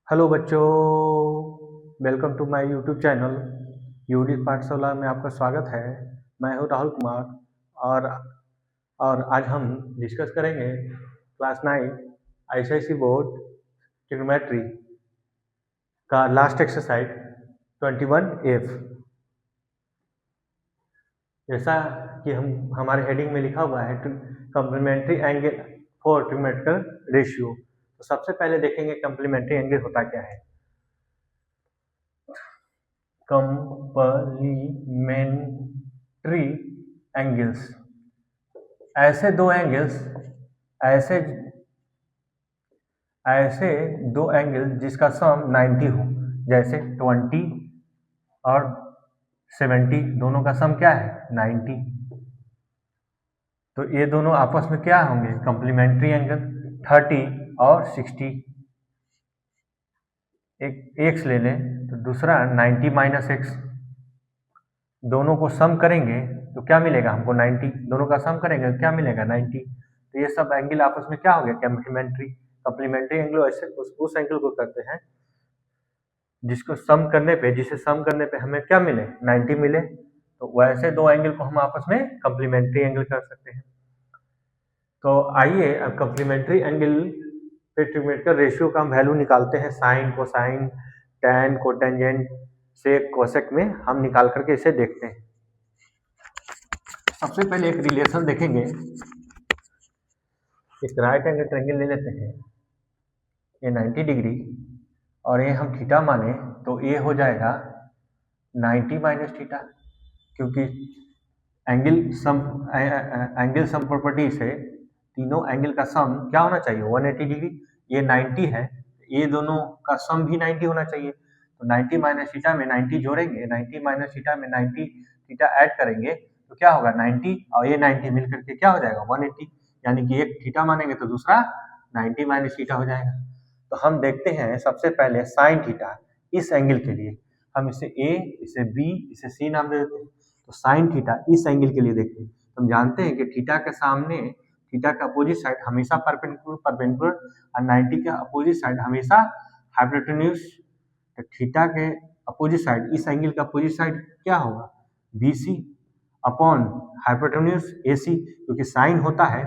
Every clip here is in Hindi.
हेलो बच्चों, welcome to my YouTube channel UD Pathshala में आपका स्वागत है। मैं हूं राहुल कुमार और आज हम डिस्कस करेंगे क्लास 9 आईसीआईसी बोर्ड ट्रिग्नोमेट्री का लास्ट एक्सरसाइज 21F। जैसा कि हम हमारे हेडिंग में लिखा हुआ है complementary angle for trigonometrical ratio. तो सबसे पहले देखेंगे कम्प्लीमेंट्री एंगल होता क्या है। कंप्लीमेंट्री एंगल्स ऐसे दो एंगल्स ऐसे ऐसे दो एंगल जिसका सम 90 हो, जैसे 20 और 70 दोनों का सम क्या है 90। तो ये दोनों आपस में क्या होंगे कंप्लीमेंट्री एंगल। 30 और 60 एक एक्स ले लें तो दूसरा 90 माइनस एक्स, दोनों को सम करेंगे तो क्या मिलेगा हमको 90। दोनों का सम करेंगे तो क्या मिलेगा 90। तो ये सब एंगल आपस में क्या हो गया कम्प्लीमेंट्री। कम्प्लीमेंट्री एंगल ऐसे उस एंगल को करते हैं जिसे सम करने पे हमें क्या मिले 90 मिले। तो वैसे दो एंगल को हम आपस में कम्प्लीमेंट्री एंगल कर सकते हैं। तो आइए अब कम्प्लीमेंट्री एंगल पे ट्रिग्नोमेट्रिकल रेशियो का हम वैल्यू निकालते हैं। साइन, कोसाइन, टैन, कोटेंजेंट, सेक, कोसेक में हम निकाल करके इसे देखते हैं। सबसे पहले एक रिलेशन देखेंगे। एक राइट एंगल ट्रायंगल ले लेते हैं, ये 90 डिग्री और ये हम थीटा माने तो ये हो जाएगा 90 माइनस थीटा, क्योंकि एंगल सम प्रॉपर्टी से तीनों एंगल का सम क्या होना चाहिए 180 डिग्री। ये 90 है, ये दोनों का सम भी 90 होना चाहिए। तो 90 माइनस थीटा में 90 जोड़ेंगे, 90 माइनस थीटा में 90 थीटा ऐड करेंगे तो क्या होगा 90 और ये 90 मिल करके क्या हो जाएगा 180। यानी कि एक थीटा मानेंगे तो दूसरा 90 माइनस थीटा हो जाएगा। तो हम देखते हैं सबसे पहले साइन थीटा, इस एंगल के लिए हम इसे ए, इसे बी, इसे सी नाम दे देते हैं। तो साइन थीटा इस एंगल के लिए देखते हैं। हम जानते हैं कि थीटा के सामने थीटा का अपोजिट साइड हमेशा परपेंडिकुलर और 90 का अपोजिट साइड हमेशा हाइपोटेन्यूज। तो थीटा के अपोजिट साइड, इस एंगल का अपोजिट साइड क्या होगा BC अपॉन हाइपोटेन्यूज AC, क्योंकि साइन होता है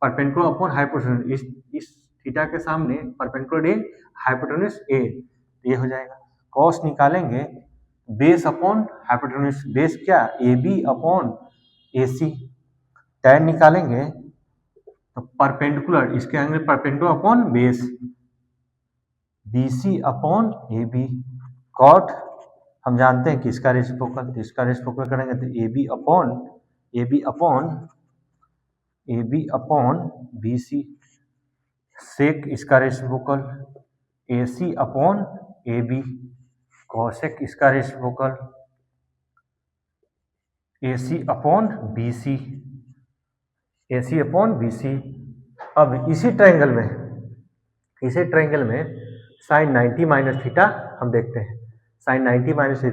परपेंडिकुलर अपॉन हाइपोटेन्यूज। इस थीटा के सामने परपेंडिकुलर ए, हाइपोटेन्यूज A, ये हो जाएगा। कॉस निकालेंगे बेस अपॉन हाइपोटेन्यूज, बेस क्या AB अपॉन AC। टैन निकालेंगे तो परपेंडिकुलर, इसके angle perpendicular upon base BC upon AB। Cot हम जानते हैं कि इसका रेसिप्रोकल, इसका रेसिप्रोकल करेंगे तो AB अपॉन BC। सेक इसका reciprocal AC upon AB। Cosec इसका reciprocal AC upon BC, AC upon BC। अब इसी ट्रायंगल में साइन 90 माइनस थीटा हम देखते हैं। साइन 90 माइनस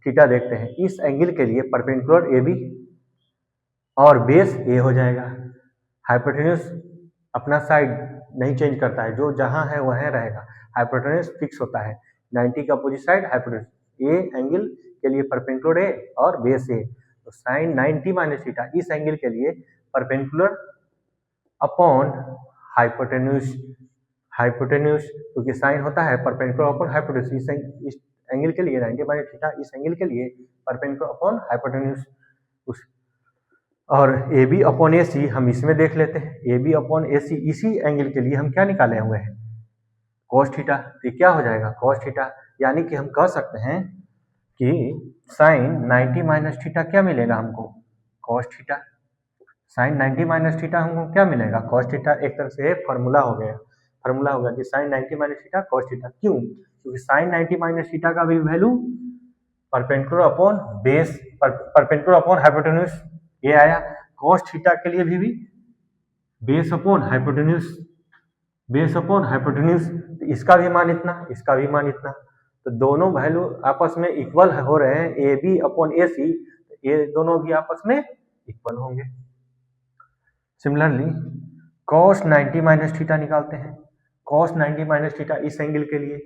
थीटा देखते हैं। इस एंगल के लिए परपेंडिकुलर AB और बेस A हो जाएगा। हाइपोटेन्यूज अपना साइड नहीं चेंज करता है, जो जहां है वहां रहेगा। हाइपोटेन्यूज फिक्स होता है, 90 का opposite side hypotenuse. A angle के लिए परपेंडिकुलर ए और बेस ए। तो साइन 90 माइनस थीटा इस एंगल के लिए परपेंडिकुलर अपॉन हाइपोटेन्यूज क्योंकि साइन होता है परपेंडिकुलर अपॉन हाइपोटेन्यूज। इस एंगल के लिए 90 माइनस थीटा, इस एंगल के लिए परपेंडिकुलर अपॉन हाइपोटेन्यूज। और AB अपॉन AC हम इसमें देख लेते हैं। AB अपॉन AC इसी एंगल के लिए हम क्या निकाले हुए हैं cos थीटा। तो क्या हो जाएगा cos थीटा, यानी कि हम कह सकते हैं कि साइन 90 माइनस थीटा क्या मिलेगा हमको cos theta. Sine 90 minus theta हमको क्या मिलेगा cos थीटा। एक तरह से फॉर्मूला हो गया कि sine 90 minus theta cos theta. क्यों? क्योंकि साइन 90 माइनस थीटा का भी value perpendicular upon base, perpendicular upon hypotenuse ये आया। cos थीटा के लिए भी बेस अपॉन हाइपोटेन्यूज, इसका भी मान इतना, इसका भी मान इतना। तो दोनों वैल्यू आपस में इक्वल हो रहे हैं, AB अपॉन AC, ये दोनों भी आपस में इक्वल होंगे। सिमिलरली cos 90 माइनस थीटा निकालते हैं। cos 90 माइनस थीटा इस एंगल के लिए,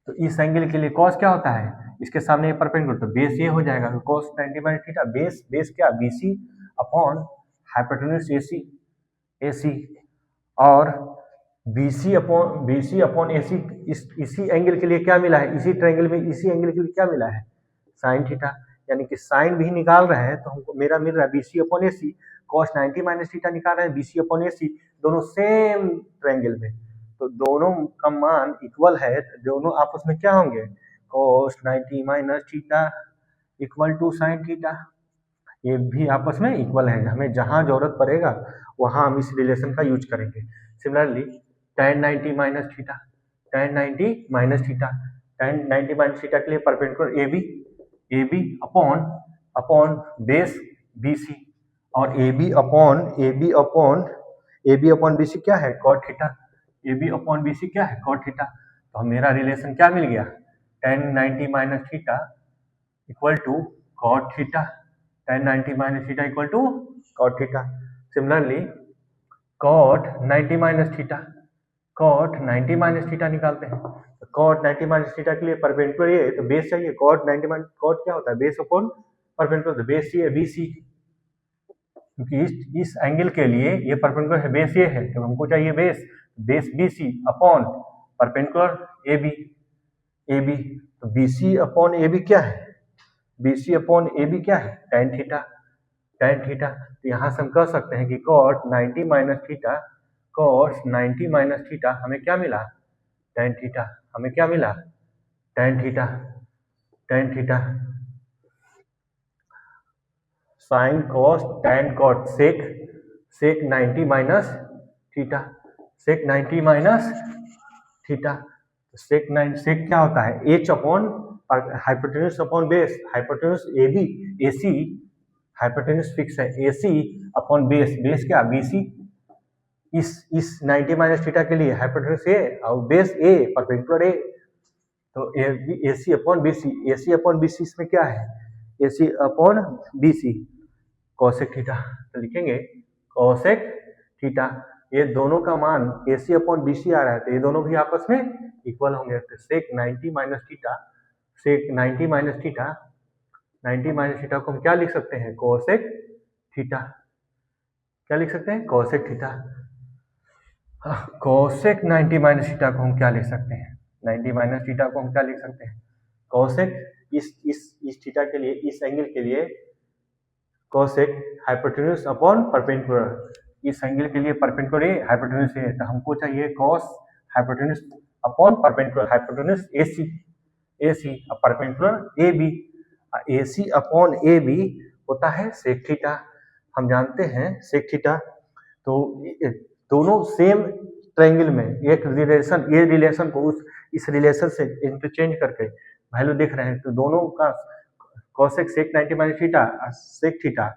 तो इस एंगल के लिए cos क्या होता है, इसके सामने परपेंडिकुलर, तो बेस ये हो जाएगा, तो cos 90 माइनस थीटा बेस क्या, BC अपॉन हाइपोटेन्यूज AC और BC अपॉन AC इसी एंगल के लिए क्या मिला है, इसी ट्रायंगल में इसी एंगल के लिए क्या मिला है, साइन थीटा, यानी कि साइन भी निकाल रहे हैं तो हमको मेरा मिल रहा है BC upon AC, cos 90 minus theta निकाल रहे हैं BC अपॉन AC, दोनों सेम ट्रायंगल में, तो दोनों का मान इक्वल है, तो दोनों आपस में क्या होंगे, cos 90 minus theta equal to sine theta, ये भी आपस में इक्वल है, हमें जहां जरूरत पड़ेगा वहां हम इस रिलेशन का यूज करेंगे। Similarly tan 90 minus theta, tan 90 minus theta, tan 90 minus theta के लिए perpendicular AB upon base BC और AB अपॉन BC क्या है, cot theta, AB upon BC क्या है, cot थीटा, तो मेरा रिलेशन क्या मिल गया, tan 90 minus theta equal to cot theta, tan 90 minus theta equal to cot theta. Similarly cot 90 minus theta निकालते हैं, तो cot 90 माइनस थीटा के लिए परपेंडिकुलर ये, तो बेस चाहिए, cot 90 माइनस cot क्या होता है, बेस अपॉन परपेंडिकुलर, तो बेस ये BC, क्योंकि इस एंगल के लिए ये परपेंडिकुलर है, बेस ये है, तो हमको चाहिए base BC upon perpendicular AB, तो BC अपॉन AB क्या है, BC अपॉन AB क्या है, tan थीटा, तो यहाँ से हम कह सकते हैं कि cos 90 माइनस थीटा हमें क्या मिला, tan थीटा, हमें क्या मिला, tan theta, sine cos tan cot sec 90 minus theta, sec क्या होता है, H upon hypotenuse upon base, hypotenuse AB AC, hypotenuse fix है, AC अपॉन बेस क्या BC, इस 90 माइनस थीटा के लिए हाइपोटेन्यूज A और बेस A परपेंडिकुलर A, तो AC अपॉन BC इसमें क्या है, AC upon BC cosec theta, तो लिखेंगे cosec थीटा, ये दोनों का मान AC अपॉन BC आ रहा है, तो ये दोनों भी आपस में इक्वल होंगे, तो सेक 90 माइनस थीटा को हम क्या लिख सकते हैं, cosec थीटा, क्या लिख सकते हैं, cosec theta, cosec 90 minus theta को हम क्या लिख सकते हैं, 90 माइनस थीटा को हम क्या लिख सकते हैं, cosec इस थीटा के लिए, इस एंगल के लिए cosec हाइपोटेन्यूज अपॉन परपेंडिकुलर, इस एंगल के लिए परपेंडिकुलर हाइपोटेन्यूज है, तो हमको चाहिए cos hypotenuse upon perpendicular, hypotenuse AC और perpendicular AB, AC upon AB होता है सेक थीटा, हम जानते हैं सेक थीटा, तो दोनों सेम ट्रायंगल में एक रिलेशन, ये रिलेशन को इस रिलेशन से इंटरचेंज करके वैल्यू देख रहे हैं, तो दोनों का cosec sec 90 minus theta sec theta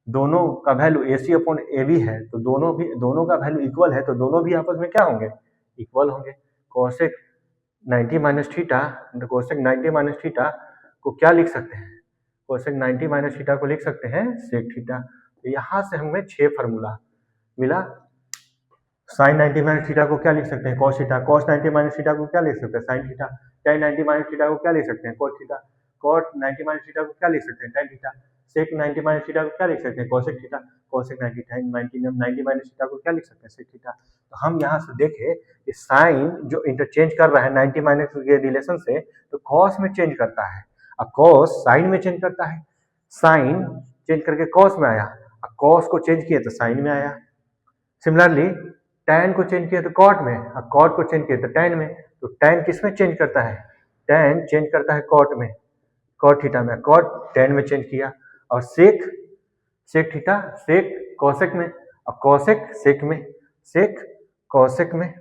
दोनों का वैल्यू AC अपॉन AB है, तो दोनों का वैल्यू इक्वल है, तो दोनों भी आपस में क्या होंगे, इक्वल होंगे, cosec 90 माइनस थीटा को क्या लिख सकते हैं, cosec 90 माइनस थीटा को लिख सकते हैं sec थीटा, तो यहाँ से हमें 6 फार्मूला मिला। sin 90 माइनस थीटा को क्या लिख सकते हैं, cos theta, cos 90 minus theta को क्या लिख सकते हैं, sin theta, tan 90 minus theta को क्या लिख सकते हैं, cot theta, cot 90 minus theta को क्या लिख सकते हैं, tan theta, sec 90 minus theta को क्या लिख सकते हैं, cosec theta, cosec 90 minus theta को क्या लिख सकते हैं, sec थीटा, तो हम यहाँ से देखें कि साइन जो इंटरचेंज कर रहा है 90 माइनस के रिलेशन से, तो cos में चेंज करता है, और cos साइन में चेंज करता है, साइन चेंज करके cos में आया, cos को चेंज किया तो साइन में आया। सिमिलरली tan को चेंज किया तो cot में, और cot को चेंज किया तो tan में, तो tan किस में चेंज करता है, tan चेंज करता है cot में, cot थीटा में, cot tan में चेंज किया, और sec थीटा sec cosec में, और cosec sec में, sec cosec में,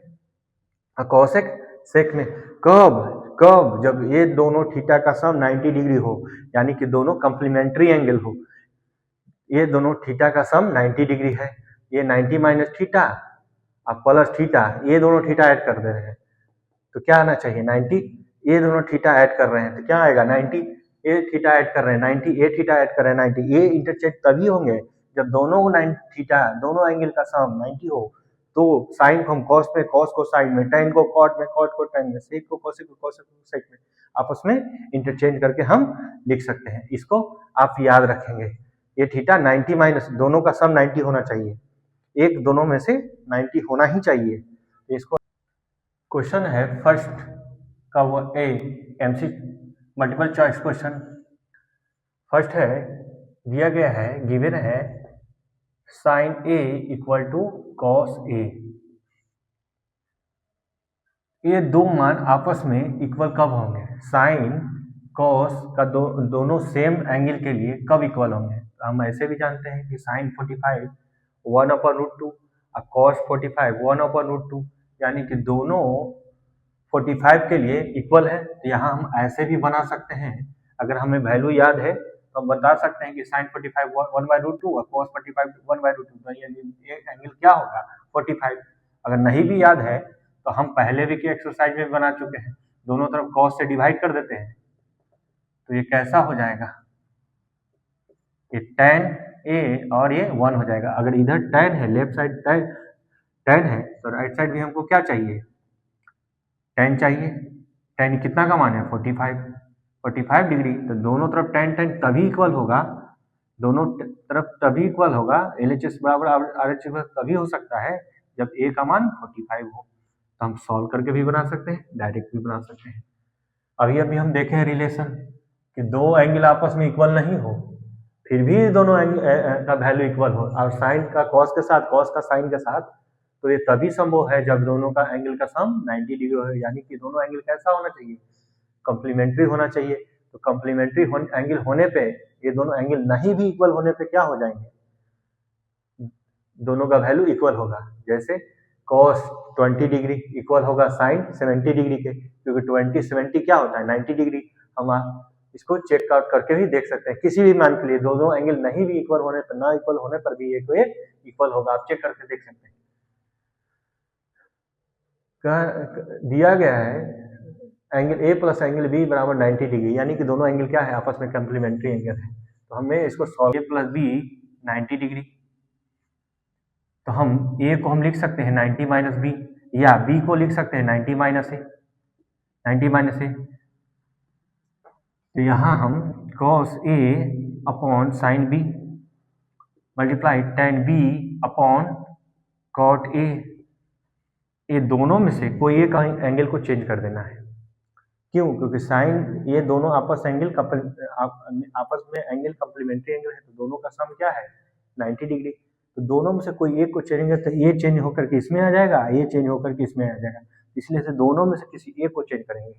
और cosec sec में, कब जब ये दोनों थीटा का सम 90 डिग्री हो, यानी कि दोनों कंप्लीमेंट्री एंगल हो, ये दोनों थीटा का सम 90 डिग्री है, ये 90 माइनस थीटा और प्लस थीटा, ये दोनों थीटा ऐड कर दे रहे हैं, तो क्या आना चाहिए 90, ये दोनों थीटा ऐड कर रहे हैं तो क्या आएगा 90, ये थीटा ऐड कर रहे हैं 90, ये थीटा ऐड कर रहे हैं 90, ये इंटरचेंज तभी होंगे जब दोनों 90 थीटा, दोनों एंगल का सम 90 हो, तो साइन को हम कॉस में, कॉस को साइन में, टेन को कॉट में, कॉट को टेन में, सेक को कोसेक को कोसेक को सेक में, आपस में इंटरचेंज करके हम लिख सकते हैं। इसको आप याद रखेंगे। ये थीटा 90 माइनस, दोनों का सम 90 होना चाहिए, एक दोनों में से 90 होना ही चाहिए। इसको क्वेश्चन है फर्स्ट का वो a MC multiple choice question. First है, दिया गया है, गिवन है sine A equal to cos A. ये दो मान आपस में इक्वल कब होंगे? साइन कॉस का दोनों सेम एंगल के लिए कब इक्वल होंगे? हम ऐसे भी जानते हैं कि साइन 45 1/√2 और कॉस 45 1/√2, यानी कि दोनों 45 के लिए इक्वल है। तो यहाँ हम ऐसे भी बना सकते हैं, अगर हमें वैल्यू याद है तो हम बता सकते हैं कि साइन 45 1/√2 और कॉस 45 1/√2, तो ये एंगल क्या होगा? 45। अगर नहीं भी याद है तो हम पहले भी की एक्सरसाइज में बना चुके हैं, दोनों तरफ कॉस से डिवाइड कर देते हैं, तो ये कैसा हो जाएगा? ये tan a और ये 1 हो जाएगा। अगर इधर tan है, लेफ्ट साइड tan है, तो राइट साइड भी हमको क्या चाहिए? tan चाहिए। tan कितना का मान है? 45 डिग्री। तो दोनों तरफ tan तभी इक्वल होगा, दोनों तरफ तभी इक्वल होगा, LHS बराबर RHS तभी हो सकता है जब a का मान 45 हो। तो हम सॉल्व करके भी बना सकते हैं, डायरेक्ट भी बना सकते हैं। अभी हम देखे हैं रिलेशन कि दो एंगल आपस में इक्वल नहीं हो, फिर भी दोनों एंगल का वैल्यू इक्वल हो, और साइन का कॉस के साथ, कॉस का साइन के साथ, तो ये तभी संभव है जब दोनों का एंगल का सम 90 डिग्री हो। यानी कि दोनों एंगल कैसा होना चाहिए? कॉम्प्लीमेंट्री होना चाहिए। तो कॉम्प्लीमेंट्री एंगल होने पे, ये दोनों एंगल नहीं भी इक्वल होने पे क्या हो जाएंगे? दोनों का वैल्यू इक्वल होगा। जैसे cos 20 डिग्री इक्वल होगा साइन 70 डिग्री के, क्योंकि 20 70 क्या होता है? 90 डिग्री। हम इसको चेक आउट करके भी देख सकते हैं, किसी भी मान के लिए दोनों एंगल नहीं भी इक्वल होने पर, ना इक्वल होने पर भी एक इक्वल होगा, आप चेक करके देख सकते हैं। दिया गया है angle A plus angle B बराबर 90 डिग्री, यानी कि दोनों एंगल क्या है? आपस में कॉम्प्लीमेंट्री एंगल है। तो हमें इसको सॉल्व, ए प्लस बी 90 डिग्री, तो हम ए को हम लिख सकते हैं 90 माइनस बी, या बी को लिख सकते हैं 90 माइनस ए, 90 माइनस ए। तो यहाँ हम cos a upon sine B multiply tan b upon cot a, ये दोनों में से कोई एक एंगल को चेंज कर देना है। क्यों? क्योंकि साइन, ये दोनों आपस में एंगल कॉम्प्लीमेंट्री एंगल है, तो दोनों का सम क्या है? 90 डिग्री। तो दोनों में से कोई एक को चेंज करते, ये चेंज होकर के इसमें आ जाएगा, ये चेंज होकर के इसमें आ जाएगा, इसलिए से दोनों में से किसी एक को चेंज करेंगे।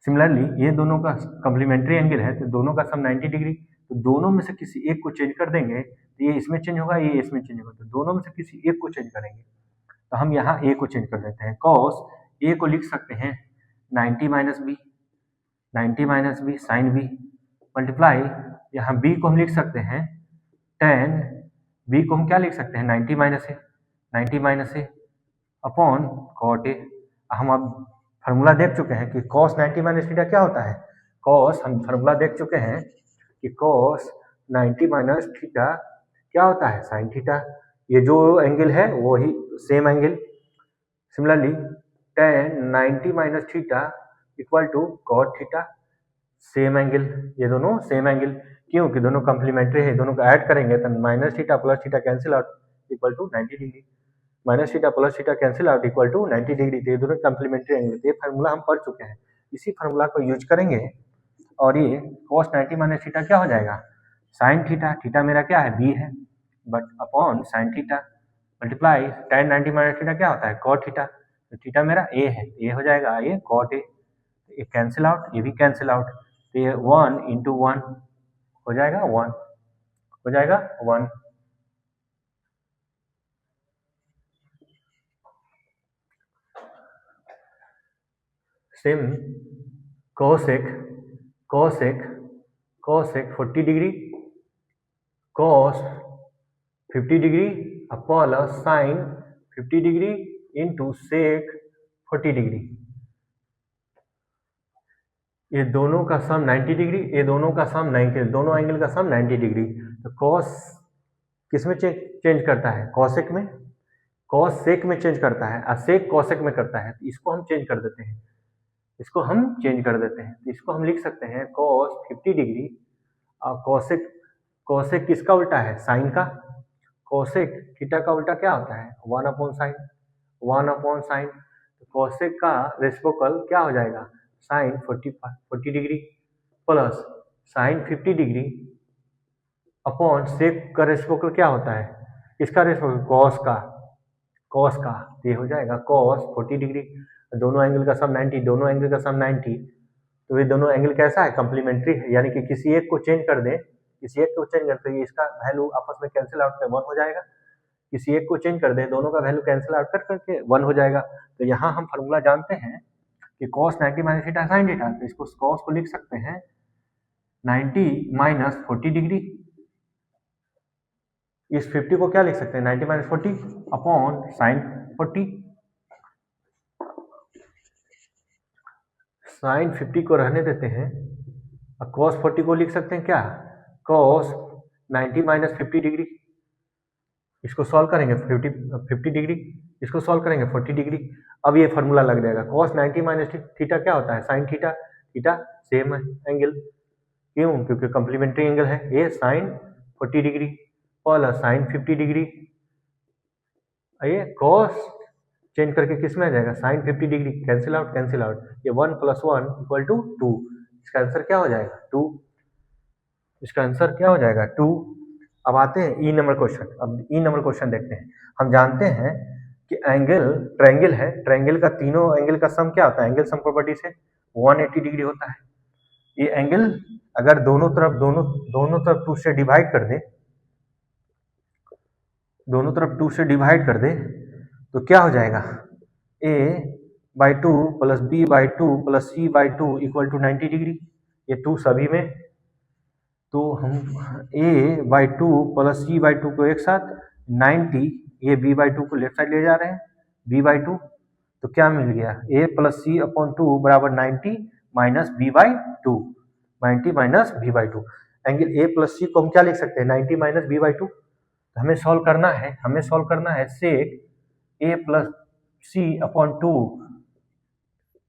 सिमिलरली ये दोनों का कॉम्प्लीमेंट्री एंगल है, तो दोनों का सम 90 डिग्री, तो दोनों में से किसी एक को चेंज कर देंगे, तो ये इसमें चेंज होगा, ये इसमें चेंज होगा, तो दोनों में से किसी एक को चेंज करेंगे। तो हम यहाँ ए को चेंज कर देते हैं। cos ए को लिख सकते हैं 90 minus B, 90 minus B sine B multiply, यहाँ बी को हम लिख सकते हैं tan बी को हम क्या लिख सकते हैं? 90 माइनस ए, 90 माइनस ए अपॉन cot ए। हम अब फार्मूला देख चुके हैं कि cos 90 माइनस थीटा क्या होता है? cos, हम फार्मूला देख चुके हैं कि cos 90 माइनस थीटा क्या होता है? Sine theta. ये जो एंगल है वो ही same angle. Similarly tan 90 minus theta equal to cot theta, same angle, ये दोनों सेम एंगल। क्योंकि दोनों कॉम्प्लीमेंट्री है, दोनों को ऐड करेंगे तो minus theta plus theta cancel out equal to 90 degree, minus theta plus theta cancel out equal to 90 degree. तो ये दोनों कॉम्प्लीमेंट्री एंगल, ये फार्मूला हम पढ़ चुके हैं, इसी फार्मूला को यूज करेंगे और ये cos 90 माइनस थीटा क्या हो जाएगा? साइन थीटा, थीटा मेरा क्या है? बी है, but upon sine theta multiply tan 90 minus theta क्या होता है? cot थीटा, तो थीटा मेरा ए है, ये हो जाएगा ये cot ए, ये कैंसिल आउट, ये भी कैंसिल आउट, तो ये 1 इंटू 1 हो जाएगा 1, हो जाएगा 1। Same cosec 40 degree, cos 50 degree plus sine 50 degree into sec 40 degree, ये दोनों का सम 90 डिग्री, ये दोनों का सम 90, दोनों एंगल का सम 90 डिग्री। तो cos किस में चेंज करता है? cosec में। कॉस सेक में चेंज करता है और सेक कॉसेक में करता है, तो इसको हम चेंज कर देते हैं, इसको हम चेंज कर देते हैं। तो इसको हम लिख सकते हैं कॉस 50 डिग्री और कॉसेक, कॉसेक किसका उल्टा है? साइन का। कॉसेक थीटा का उल्टा क्या होता है? 1 अपॉन साइन, 1 अपॉन साइन। तो कॉसेक का रेसिप्रोकल क्या हो जाएगा? Sine 40 degree plus sine 50 degree upon sec का रेसिप्रोकल क्या होता है? किसका रेसिप्रोकल? कॉस का, कॉस का। ये हो जाएगा कॉस 40 डिग्री, दोनों एंगल का सम 90, दोनों एंगल का सम 90। तो ये दोनों एंगल कैसा है? कंप्लीमेंट्री है, यानी कि किसी एक को चेंज कर दें, किसी एक को चेंज करते ही इसका वैल्यू आपस में कैंसिल आउट कर 1 हो जाएगा। किसी एक को चेंज कर दें, दोनों का वैल्यू कैंसिल आउट कर करके 1 हो जाएगा। तो यहाँ हम फार्मूला जानते हैं कि cos 90 minus theta sine theta, तो इसको cos को लिख सकते हैं 90 माइनस 40 डिग्री। इस 50 को क्या लिख सकते हैं? 90 माइनस 40 अपॉन साइन 40। साइन 50 को रहने देते हैं और cos 40 को लिख सकते हैं क्या? cos 90 minus 50 degree. इसको सॉल्व करेंगे 50 डिग्री, इसको सॉल्व करेंगे 40 डिग्री। अब ये फार्मूला लग जाएगा। cos 90 माइनस थीटा क्या होता है? Sine theta. थीटा सेम है एंगल, क्यों? क्योंकि कॉम्प्लीमेंट्री एंगल है। ये sine 40 degree plus sine 50 degree, ये cos चेंज करके किस में आ जाएगा? Sine 50 degree. Cancel out, cancel out. ये 1 + 1 = 2। इसका आंसर क्या हो जाएगा? 2। इसका आंसर क्या हो जाएगा? 2। अब आते हैं ई नंबर क्वेश्चन। अब ई नंबर क्वेश्चन देखते हैं। हम जानते हैं कि एंगल ट्रायंगल है, ट्रायंगल का तीनों एंगल का सम क्या होता है? एंगल सम प्रॉपर्टी से 180 डिग्री होता है। ये एंगल अगर दोनों तरफ 2 से डिवाइड कर दे, दोनों तरफ 2 से डिवाइड कर दे तो क्या हो जाएगा? a/2 + b/2 + c/2 = 90 degree. ये 2 सभी में, तो हम a/2 + c/2 को एक साथ 90, ये b/2 को लेफ्ट साइड ले जा रहे हैं, b/2, तो क्या मिल गया? a + c/2 = 90 minus b/2, 90 minus b/2। Angle a + c को हम क्या लिख सकते हैं? 90 माइनस b/2। तो हमें सॉल्व करना है सेक a + c/2,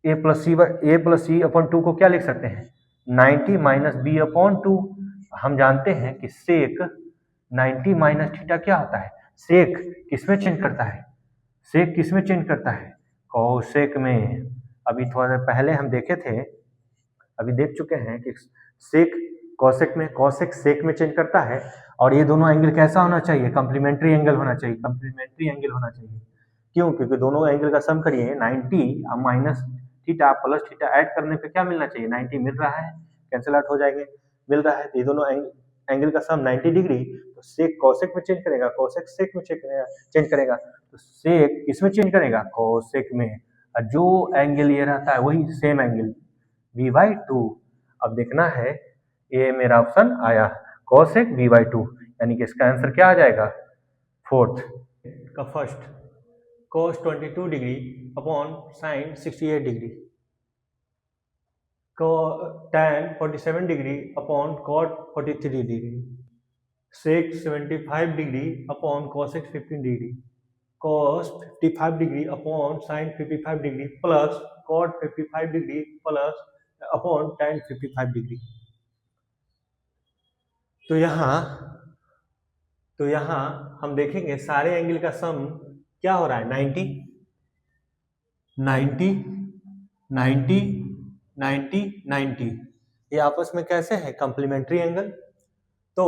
a + c/2 को क्या लिख सकते हैं? 90 माइनस b/2। हम जानते हैं कि सेक 90 माइनस थीटा क्या होता है? सेक किसमें चेंज करता है? सेक किसमें चेंज करता है? कोसेक में। अभी थोड़ा देर पहले हम देखे थे, अभी देख चुके हैं कि सेक कोसेक में, कोसेक सेक में चेंज करता है। और ये दोनों एंगल कैसा होना चाहिए? कंप्लीमेंट्री एंगल होना चाहिए, कंप्लीमेंट्री एंगल होना चाहिए। क्यों? क्योंकि दोनों एंगल का सम करिए 90 और minus theta plus theta add करने पे क्या मिलना चाहिए? 90 मिल रहा है, कैंसिल आउट हो जाएंगे, मिल रहा है। तो ये दोनों एंगल का सम 90 डिग्री, तो सेक कोसेक में चेंज करेगा, कोसेक सेक में चेंज करेगा। तो सेक किसमें चेंज करेगा? कोसेक में। और जो एंगल ये रहता है वही सेम एंगल b/2। अब देखना है, ये मेरा ऑप्शन आया कोसेक b/2, यानी कि इसका आंसर क्या आ जाएगा? 4th का first, cos 22 degree upon sine 68 degree, tan 47 degree upon cot 43 degree, sec 75 degree upon cosec 15 degree, cos 55 degree upon sin 55 degree plus cot 55 degree plus upon tan 55 degree. तो यहाँ हम देखेंगे सारे एंगल का सम क्या हो रहा है? 90 90 90 90 90। ये आपस में कैसे है? Complementary angle. तो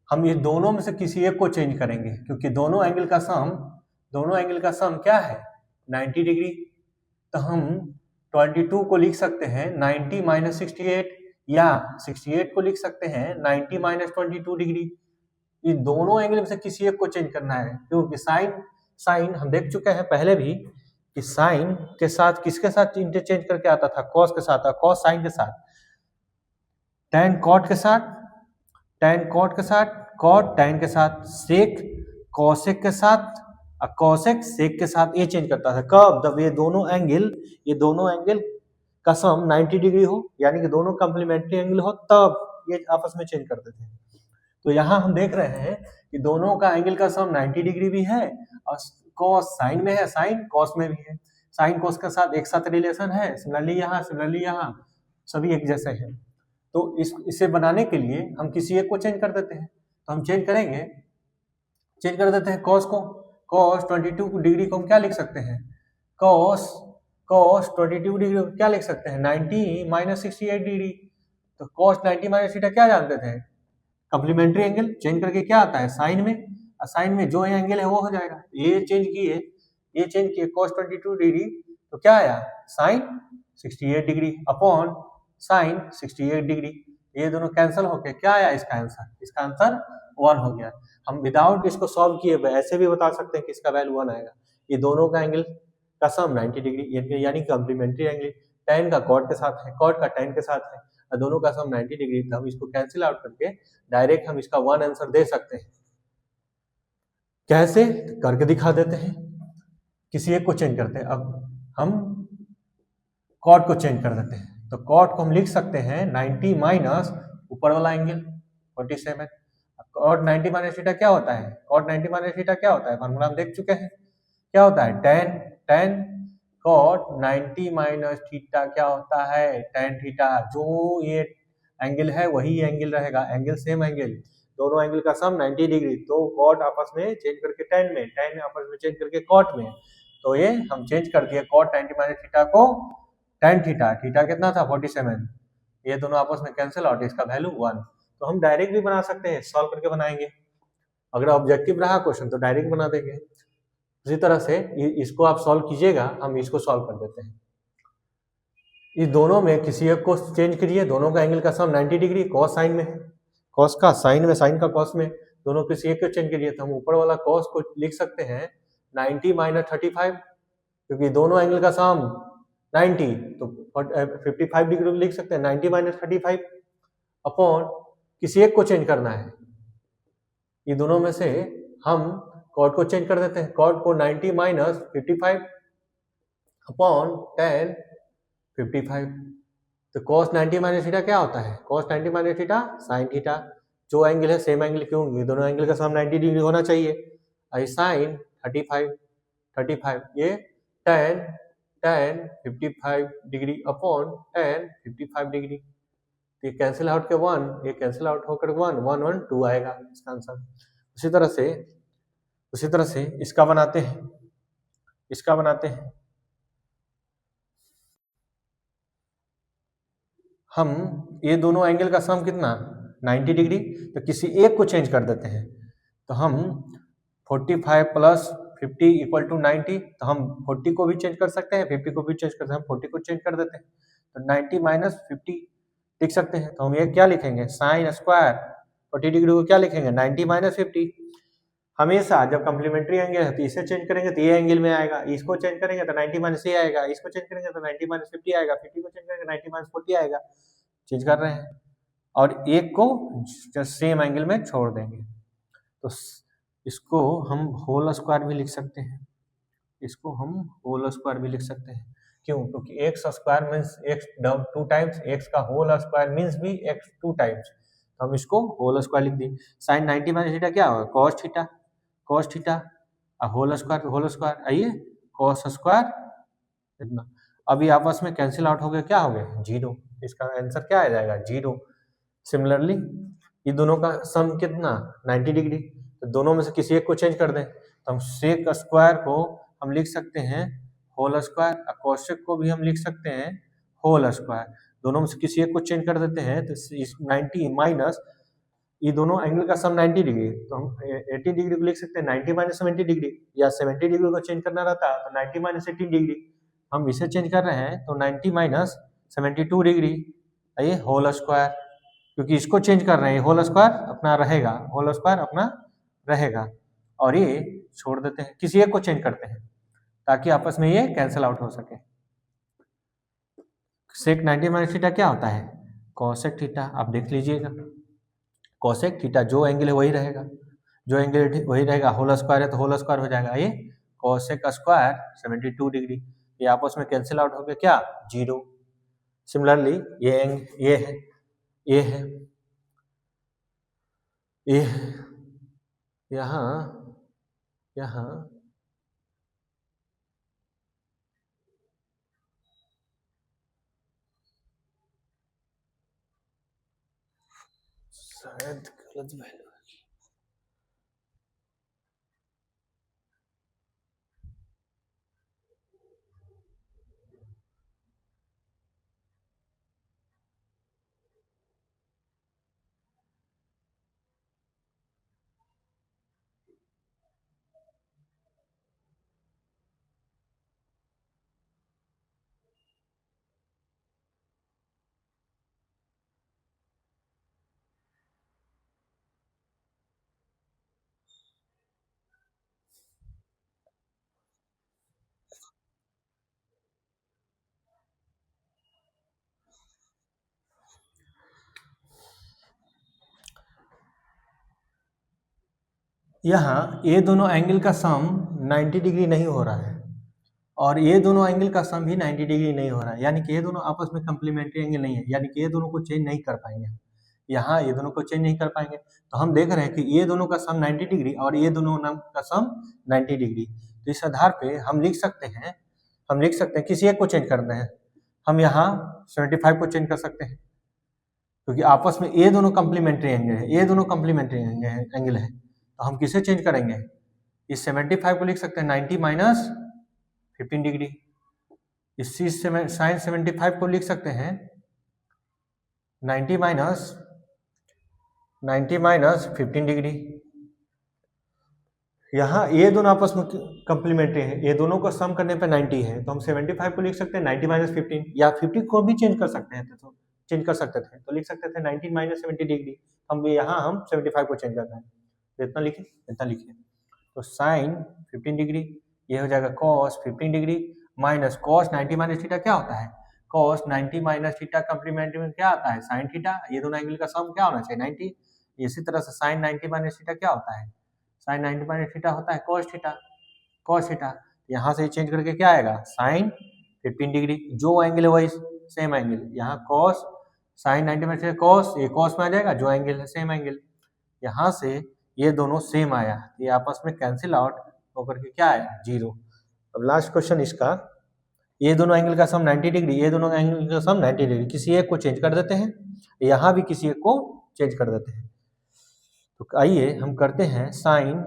हम ये दोनों में से किसी एक को चेंज करेंगे, क्योंकि दोनों एंगल का सम क्या है? 90 डिग्री। तो हम 22 को लिख सकते हैं 90 माइनस 68, या 68 को लिख सकते हैं 90 माइनस 22 डिग्री। ये दोनों एंगल में से किसी एक को चेंज करना है, क्योंकि साइन हम देख चुके हैं पहले भी कि साइन के साथ किसके साथ इंटरचेंज करके आता था? कॉस के साथ, कॉस साइन के साथ, टैन कॉट के साथ, टैन कॉट के साथ, कॉट टैन के साथ, सेक कॉसेक के साथ, कॉसेक सेक के साथ ये चेंज करता था। कब? जब ये दोनों एंगल का सम 90 डिग्री हो, यानी कि दोनों कंप्लीमेंट्री एंगल हो, तब ये आपस में चेंज करते थे। तो यहाँ हम देख रहे हैं कि दोनों का एंगल का सम 90 डिग्री भी है और कॉस साइन में है, साइन कॉस में भी है, साइन कॉस के साथ एक साथ रिलेशन है, सिमिलरली यहाँ सभी एक जैसे हैं। तो इसे बनाने के लिए हम किसी एक को चेंज कर देते हैं। तो हम चेंज कर देते हैं कॉस को। कॉस 22 डिग्री को हम क्या लिख सकते हैं, कॉस 22 डिग्री को क्या लिख सकते हैं, 90 माइनस 68 डिग्री। तो कॉस 90 माइनस थीटा क्या जानते थे, कम्प्लीमेंट्री एंगल। चेंज करके क्या आता है, साइन में, साइन में जो एंगल है वो हो जाएगा। ये चेंज किए cos 22 डिग्री, तो क्या आया, sine 68 degree upon sine 68 degree. ये दोनों कैंसिल होके क्या आया इसका आंसर 1 हो गया। हम विदाउट इसको सॉल्व किए ऐसे भी बता सकते हैं कि इसका वैल्यू 1 आएगा। ये दोनों का एंगल का सम 90 डिग्री यानी कम्प्लीमेंट्री एंगल, tan का cot के साथ है, cot का tan के साथ है, और दोनों का सम 90 डिग्री। तो हम इसको कैंसिल आउट करके डायरेक्ट हम इसका 1 आंसर दे सकते हैं। कैसे करके दिखा देते हैं, किसी एक को चेंज करते हैं। अब हम कॉट को चेंज कर देते हैं। तो कॉट को हम लिख सकते हैं 90 माइनस ऊपर वाला एंगल 47। कॉट 90 माइनस थीटा क्या होता है, कॉट 90 माइनस थीटा क्या होता है, फॉर्मूला हम देख चुके हैं। क्या होता है, tan कॉट 90 माइनस थीटा क्या होता है, tan थीटा। जो ये एंगल है वही एंगल रहेगा, एंगल सेम एंगल, दोनों एंगल का सम 90 डिग्री। तो कॉट आपस में चेंज करके tan में, tan आपस में चेंज करके कॉट में। तो ये हम चेंज कर दिए कॉट 90 माइनस थीटा को tan थीटा। थीटा कितना था 47, ये दोनों आपस में कैंसिल आउट, इसका वैल्यू 1। तो हम डायरेक्ट भी बना सकते हैं, सॉल्व करके बनाएंगे। अगर ऑब्जेक्टिव रहा क्वेश्चन तो डायरेक्ट बना देंगे। उसी तरह से इसको आप सॉल्व कीजिएगा, हम इसको सॉल्व कर देते हैं। इस दोनों में किसी एक को चेंज करिए, दोनों का एंगल का सम 90 डिग्री, कॉस साइन में है, कॉस का साइन में, साइन का कॉस में, दोनों किसी एक को चेंज करिए। तो हम ऊपर वाला कॉस को लिख सकते हैं 90 माइनस 35, क्योंकि दोनों एंगल का सम 90, तो 55 डिग्री लिख सकते हैं 90 माइनस 35 अपॉन किसी एक को चेंज करना है। ये दोनों में से हम कॉट को चेंज कर देते हैं, कॉट को 90 माइनस 55 अपॉन tan 55। तो cos 90 माइनस थीटा क्या होता है, cos 90 minus theta sin theta. जो एंगल है सेम एंगल, क्यों, ये दोनों एंगल का सम 90 डिग्री होना चाहिए। आई sin 35 ये tan 55 degree upon tan 55 degree. ये कैंसिल आउट के 1, ये कैंसिल आउट होकर 1 1 1 2 आएगा इसका आंसर। उसी तरह से इसका बनाते हैं हम। ये दोनों एंगल का सम कितना 90 डिग्री, तो किसी एक को चेंज कर देते हैं। तो हम 45 प्लस 50 इक्वल टू 90, तो हम 40 को भी चेंज कर सकते हैं, 50 को भी चेंज कर सकते हैं, हम 40 को चेंज कर देते हैं। तो 90 माइनस 50 लिख सकते हैं। तो हम ये क्या लिखेंगे, साइन स्क्वायर 40 डिग्री को क्या लिखेंगे 90 माइनस 50। हमेशा जब कम्प्लीमेंट्री एंगल है तो इसे चेंज करेंगे तो ये एंगल में आएगा, इसको चेंज करेंगे तो 90 माइनस ये आएगा, इसको चेंज करेंगे तो 90 माइनस 50 आएगा, 50 को चेंज करेंगे 90 माइनस 40 आएगा। चेंज कर रहे हैं और एक को सेम एंगल में छोड़ देंगे। तो इसको हम होल स्क्वायर भी लिख सकते हैं, इसको हम होल स्क्वायर भी लिख सकते हैं। क्यों, क्योंकि x square means x 2 times, x का होल स्क्वायर मीन्स भी एक्स 2 टाइम्स। तो हम इसको होल स्क्वायर लिख दिए। साइन 90 माइनस थीटा क्या होगा, कॉस थीटा होल स्क्वायर, आइए कॉस स्क्वायर इतना। अभी आपस में कैंसिल आउट हो गया, क्या हो गया 0, इसका आंसर क्या आ जाएगा 0। सिमिलरली ये दोनों का सम कितना 90 डिग्री, तो दोनों में से किसी एक को चेंज कर दें। तो हम सेक स्क्वायर को हम लिख सकते हैं होल स्क्वायर, कोसेक को भी हम लिख सकते हैं होल स्क्वायर। दोनों में से किसी एक को चेंज कर देते हैं तो 90 माइनस ये दोनों एंगल का सम 90 डिग्री, तो हम 80 डिग्री को लिख सकते हैं 90 माइनस 70 डिग्री, या 70 डिग्री को चेंज करना रहता है तो 90 माइनस 80 डिग्री। हम इसे चेंज कर रहे हैं तो 90 माइनस 72 डिग्री, ये होल स्क्वायर, क्योंकि इसको चेंज कर रहे हैं होल स्क्वायर अपना रहेगा, होल स्क्वायर अपना रहेगा, और ये छोड़ देते हैं, किसी एक को चेंज करते हैं ताकि आपस में ये कैंसिल आउट हो सके। सेक 90 माइनस थीटा क्या होता है, कोसेक थीटा। आप देख लीजिएगा कोसेक थीटा जो एंगल है वही रहेगा, जो एंगल वही रहेगा, होल स्क्वायर है तो होल स्क्वायर हो जाएगा, ये कोसेक स्क्वायर 72 डिग्री। ये आपस में कैंसिल आउट हो गया क्या 0। सिमिलरली ये है, ये है, ये यहाँ शायद गलत वैल्यू। यहाँ ये दोनों एंगल का सम 90 डिग्री नहीं हो रहा है और ये दोनों एंगल का सम भी 90 डिग्री नहीं हो रहा है, यानी कि ये दोनों आपस में कंप्लीमेंट्री एंगल नहीं है, यानी कि ये दोनों को चेंज नहीं कर पाएंगे। यहाँ ये दोनों को चेंज नहीं कर पाएंगे, तो हम देख रहे हैं कि ये दोनों का सम 90 डिग्री और ये दोनों का सम 90 डिग्री। तो इस आधार पे हम लिख सकते हैं किसी एक को चेंज करना है, हम यहाँ 75 को चेंज कर सकते हैं क्योंकि आपस में ये दोनों कंप्लीमेंट्री एंगल है, ये दोनों कंप्लीमेंट्री एंगल है। तो हम किसे चेंज करेंगे, इस 75 को लिख सकते हैं 90 माइनस 15 डिग्री, इस साइन 75 को लिख सकते हैं 90 माइनस 15 डिग्री। यहाँ ये दोनों आपस में कंप्लीमेंट्री है, ये दोनों को सम करने पे 90 है, तो हम 75 को लिख सकते हैं 90 माइनस 15, या 50 को भी चेंज कर सकते हैं, तो चेंज कर सकते थे तो लिख सकते थे 19 माइनस 70 डिग्री। हम यहाँ हम 75 को चेंज कर रहे हैं, तो इतना लिखे तो साइन 15 डिग्री ये हो जाएगा cos 15 degree minus cos 90 minus theta क्या होता है, कॉस 90 माइनस थीटा कंप्लीमेंट्री में क्या आता है साइन थीटा, ये दोनों एंगल का सम क्या होना चाहिए 90। इसी तरह से साइन 90 माइनस थीटा क्या होता है, साइन 90 माइनस थीटा होता है कॉस थीटा। यहाँ से चेंज करके क्या आएगा साइन 15 डिग्री, जो एंगल है वही सेम एंगल, यहाँ कॉस साइन 90 माइनस कॉस, ये कॉस में आ जाएगा, जो एंगल है सेम एंगल, यहाँ से ये दोनों सेम आया, ये आपस में कैंसिल आउट होकर के क्या आया 0। अब लास्ट क्वेश्चन इसका, ये दोनों एंगल का सम 90 डिग्री, ये दोनों एंगल का सम 90 डिग्री, किसी एक को चेंज कर देते हैं, यहाँ भी किसी एक को चेंज कर देते हैं। तो आइए हम करते हैं साइन,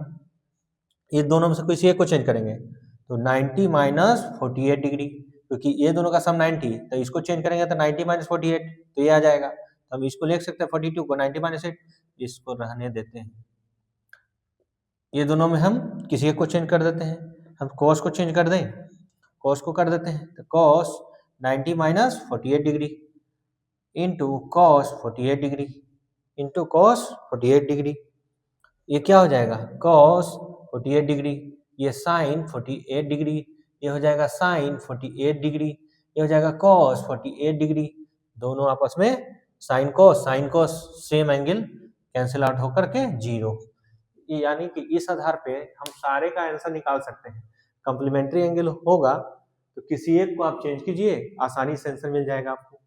ये दोनों में से किसी एक को चेंज करेंगे, तो 90 माइनस 48 डिग्री, क्योंकि ये दोनों का सम 90, तो इसको चेंज करेंगे तो 90 माइनस 48, तो ये आ जाएगा, तो हम इसको लिख सकते हैं 42 को 90 माइनस 8, इसको रहने देते हैं। ये दोनों में हम किसी एक को चेंज कर देते हैं, हम कॉस को चेंज कर दें, कॉस को कर देते हैं, तो cos 90 minus 48 degree into cos 48 degree into cos 48 degree, ये क्या हो जाएगा कॉस 48 डिग्री, ये साइन 48 डिग्री, ये हो जाएगा साइन 48 डिग्री, ये हो जाएगा कॉस 48 डिग्री, दोनों आपस में sine cos same angle cancel out होकर के 0। यानी कि इस आधार पे हम सारे का आंसर निकाल सकते हैं, कंप्लीमेंट्री एंगल होगा तो किसी एक को आप चेंज कीजिए, आसानी से आंसर मिल जाएगा आपको।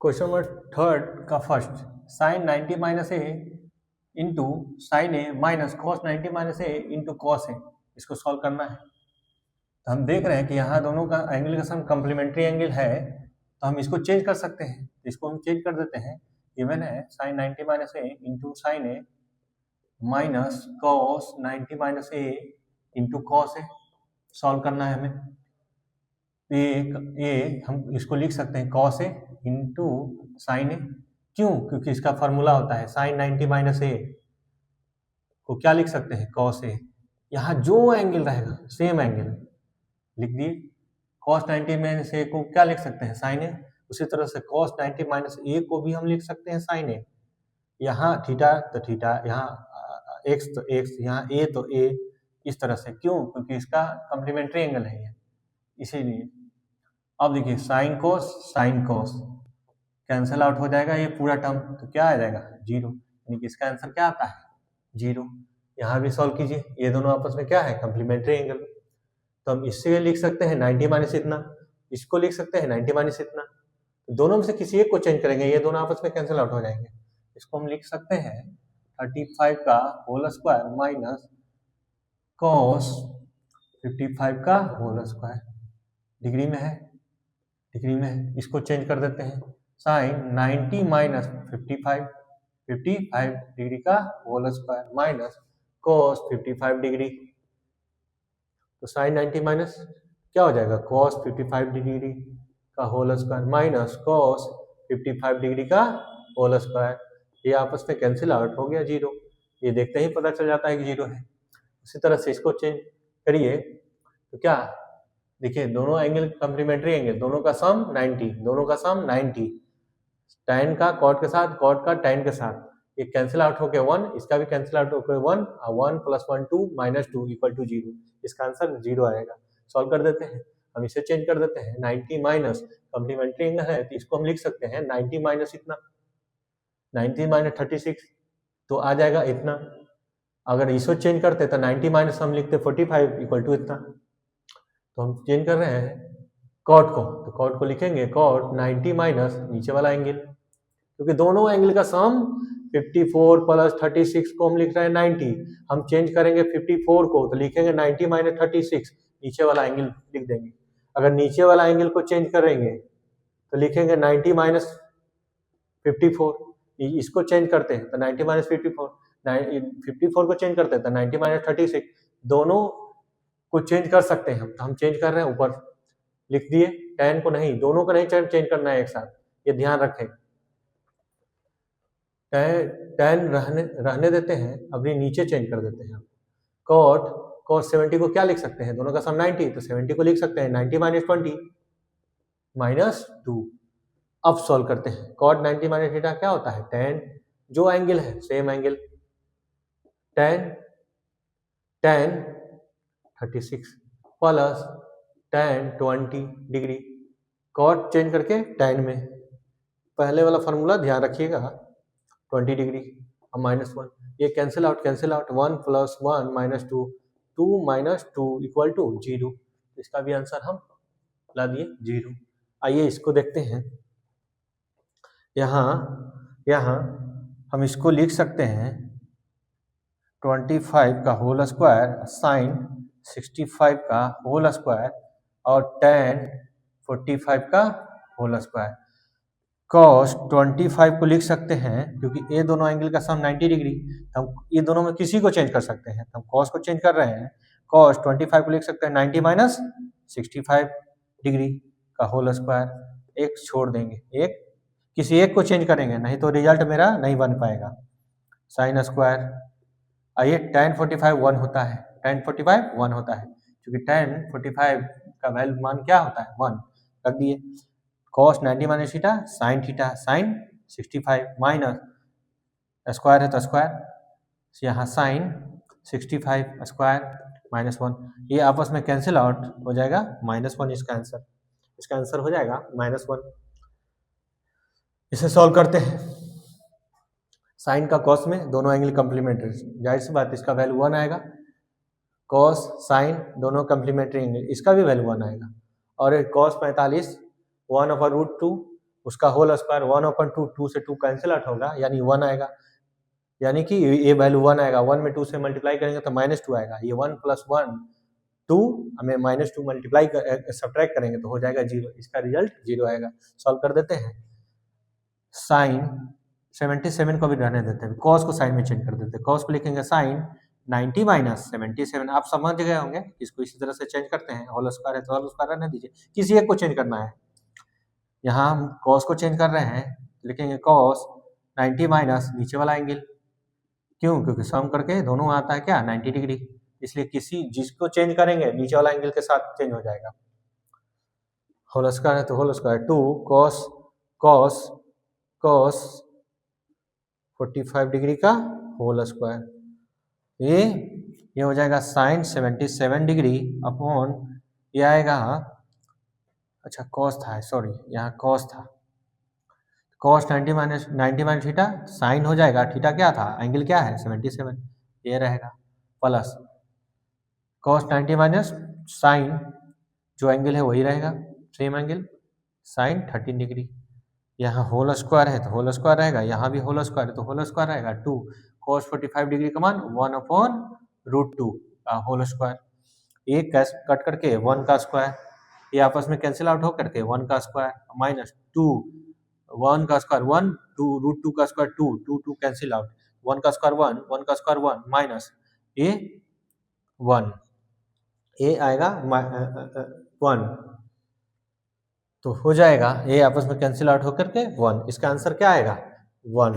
क्वेश्चन नंबर थर्ड का first, sign 90 minus A into sine A minus cos 90 minus A into cos A, इसको सॉल्व करना है। तो हम देख रहे हैं कि यहाँ दोनों का एंगल का सम कम्प्लीमेंट्री एंगल है, तो हम इसको चेंज कर सकते हैं। इसको हम चेंज कर देते हैं, गिवन है sign 90 minus A into sine A minus cos 90 minus A into cos A, solve करना है हमें। ये हम इसको लिख सकते हैं कॉस ए इंटू साइन ए, क्यों? क्योंकि इसका फॉर्मूला होता है साइन 90 माइनस ए को क्या लिख सकते हैं, कॉस ए। यहाँ जो एंगल रहेगा सेम एंगल लिख दिए, कॉस 90 माइनस ए को क्या लिख सकते हैं, साइन ए। उसी तरह से कॉस 90 माइनस ए को भी हम लिख सकते हैं साइन ए। यहाँ थीटा तो थीटा, यहाँ एक्स तो एक्स, यहाँ ए तो ए, इस तरह से। क्यों? क्योंकि इसका कम्प्लीमेंट्री एंगल है ये, इसीलिए। अब देखिए साइन कोस कैंसिल आउट हो जाएगा ये पूरा टर्म, तो क्या आ जाएगा, जीरो, यानी कि इसका आंसर क्या आता है, जीरो। यहाँ भी सॉल्व कीजिए, ये दोनों आपस में क्या है, कम्प्लीमेंट्री एंगल। तो हम इससे लिख सकते हैं 90 माइनस इतना, इसको लिख सकते हैं 90 माइनस इतना, दोनों में से किसी एक को चेंज करेंगे, ये दोनों आपस में कैंसिल आउट हो जाएंगे। इसको हम लिख सकते हैं 35 का होल स्क्वायर माइनस कॉस 55 का होल स्क्वायर, डिग्री में है, डिग्री में है। इसको चेंज कर देते हैं, साइन 90 माइनस 55 डिग्री का whole square minus cos 55 degree. तो साइन 90 माइनस क्या हो जाएगा, कॉस 55 डिग्री का whole square minus cos 55 degree का होल स्क्वायर। ये आपस में कैंसिल आउट हो गया, जीरो। ये देखते ही पता चल जाता है कि जीरो है। उसी तरह से इसको चेंज करिए तो क्या, देखिए दोनों एंगल कम्प्लीमेंट्री एंगल, दोनों का सम 90, दोनों का सम 90, tan का कॉट के साथ, कॉट का tan के साथ, ये कैंसिल आउट होके 1, इसका भी कैंसिल आउट होके 1, 1 प्लस 1 2 माइनस 2 इक्वल टू 0, इसका आंसर 0 आएगा। सॉल्व कर देते हैं, हम इसे चेंज कर देते हैं, 90 माइनस कम्प्लीमेंट्री एंगल है तो इसको हम लिख सकते हैं 90 माइनस इतना, 90 माइनस 36 तो आ जाएगा इतना। अगर इसको चेंज करते तो 90 माइनस हम लिखते 45 इक्वल टू इतना। तो हम चेंज कर रहे हैं कॉट को, तो कॉट को लिखेंगे कॉट 90 माइनस नीचे वाला एंगल, क्योंकि दोनों एंगल का सम 54 प्लस 36 को हम लिख रहे हैं 90, हम चेंज करेंगे 54 को तो लिखेंगे 90 माइनस 36, नीचे वाला एंगल लिख देंगे। अगर नीचे वाला एंगल को चेंज करेंगे तो लिखेंगे 90 माइनस 54, इसको चेंज करते हैं तो 90 माइनस 54 को चेंज करते हैं तो 90 माइनस 36, दोनों को चेंज कर सकते हैं हम, तो हम चेंज कर रहे हैं, ऊपर लिख दिए। tan को नहीं, दोनों को नहीं चेंज करना है एक साथ, ये ध्यान रखें। tan रहने देते हैं, अभी नीचे चेंज कर देते हैं। cot cos 70 को क्या लिख सकते हैं, दोनों का सम 90, तो 70 को लिख सकते हैं 90 माइनस 20 माइनस 2। अब सॉल्व करते हैं। cot 90 माइनस थीटा क्या होता है, tan, जो एंगल है same angle, tan 36 plus tan 20 degree, cot change करके tan में, पहले वाला फॉर्मूला ध्यान रखिएगा, 20 डिग्री और माइनस 1, ये cancel out 1 plus 1 minus 2, 2 minus 2 equal to 0। इसका भी आंसर हम ला दिए 0। आइए इसको देखते हैं। यहाँ हम इसको लिख सकते हैं 25 का होल स्क्वायर साइन 65 का होल स्क्वायर और tan 45 का होल स्क्वायर। cos 25 को लिख सकते हैं क्योंकि ये दोनों एंगल का सम 90 डिग्री, हम ये दोनों में किसी को चेंज कर सकते हैं, हम cos को चेंज कर रहे हैं। cos 25 को लिख सकते हैं 90 माइनस 65 डिग्री का होल स्क्वायर, एक छोड़ देंगे, एक किसी एक को चेंज करेंगे, नहीं तो रिजल्ट मेरा नहीं बन पाएगा। साइन स्क्वायर, आइए tan 45 1 होता है, tan 45 1 होता है क्योंकि tan 45 का वैल्यू मान क्या होता है 1, रख दिए। cos 90 minus theta sine 65 minus square है तो स्क्वायर, यहाँ साइन 65 स्क्वायर माइनस 1, ये आपस में कैंसिल आउट हो जाएगा -1, इसका आंसर हो जाएगा -1। इसे सॉल्व करते हैं। साइन का cos में दोनों एंगल कम्प्लीमेंट्री, जाहिर सी बात इसका वैल्यू 1 आएगा, cos साइन दोनों कम्प्लीमेंट्री एंगल, इसका भी वैल्यू 1 आएगा। और cos 45 1/√2, उसका होल स्क्वायर 1/2, 2 से 2 कैंसिल आउट होगा यानी 1 आएगा, यानी कि ये वैल्यू 1 आएगा। 1 में 2 से मल्टीप्लाई करेंगे तो -2 आएगा, ये 1 प्लस 1 2, हमें -2 मल्टीप्लाई सब्ट्रैक्ट करेंगे तो हो जाएगा 0, इसका रिजल्ट 0 आएगा। सॉल्व कर देते हैं। साइन 77 को भी रहने देते हैं, cos को साइन में चेंज कर देते हैं, cos को लिखेंगे साइन 90 माइनस 77, आप समझ गए होंगे इसको इसी तरह से चेंज करते हैं, होल स्क्वायर है तो होल स्क्वायर रहने दीजिए, किसी एक को चेंज करना है। यहाँ हम cos को चेंज कर रहे हैं, लिखेंगे cos 90 माइनस नीचे वाला एंगल, क्यों, क्योंकि सम करके दोनों आता है क्या 90 डिग्री, इसलिए किसी जिसको चेंज करेंगे नीचे वाला एंगल के साथ चेंज हो जाएगा। होल स्क्वायर है तो होल स्क्वायर 2 cos 45 डिग्री का होल स्क्वायर, ये हो जाएगा साइन 77 डिग्री अपॉन, ये आएगा, अच्छा cos था, सॉरी यहाँ cos था, cos 90 माइनस थीटा, साइन हो जाएगा, थीटा क्या था, एंगल क्या है 77, ये रहेगा, प्लस cos 90 माइनस साइन, जो एंगल है वही रहेगा, सेम एंगल साइन 13 डिग्री, यहाँ होल स्क्वायर है तो होल स्क्वायर रहेगा, यहाँ भी होल स्क्वायर है तो होल स्क्वायर रहेगा, 2 cos 45 डिग्री का मान 1/√2 का होल स्क्वायर, ये कट करके 1 का स्क्वायर, ये आपस में कैंसिल आउट हो करके 1 का स्क्वायर माइनस 2 1 का स्क्वायर 1 2 √2 का स्क्वायर 2 2 2 कैंसिल आउट, 1 का स्क्वायर 1 का स्क्वायर 1 माइनस ये 1, ये आएगा 1, तो हो जाएगा ये आपस में कैंसिल आउट होकर के 1, इसका आंसर क्या आएगा 1।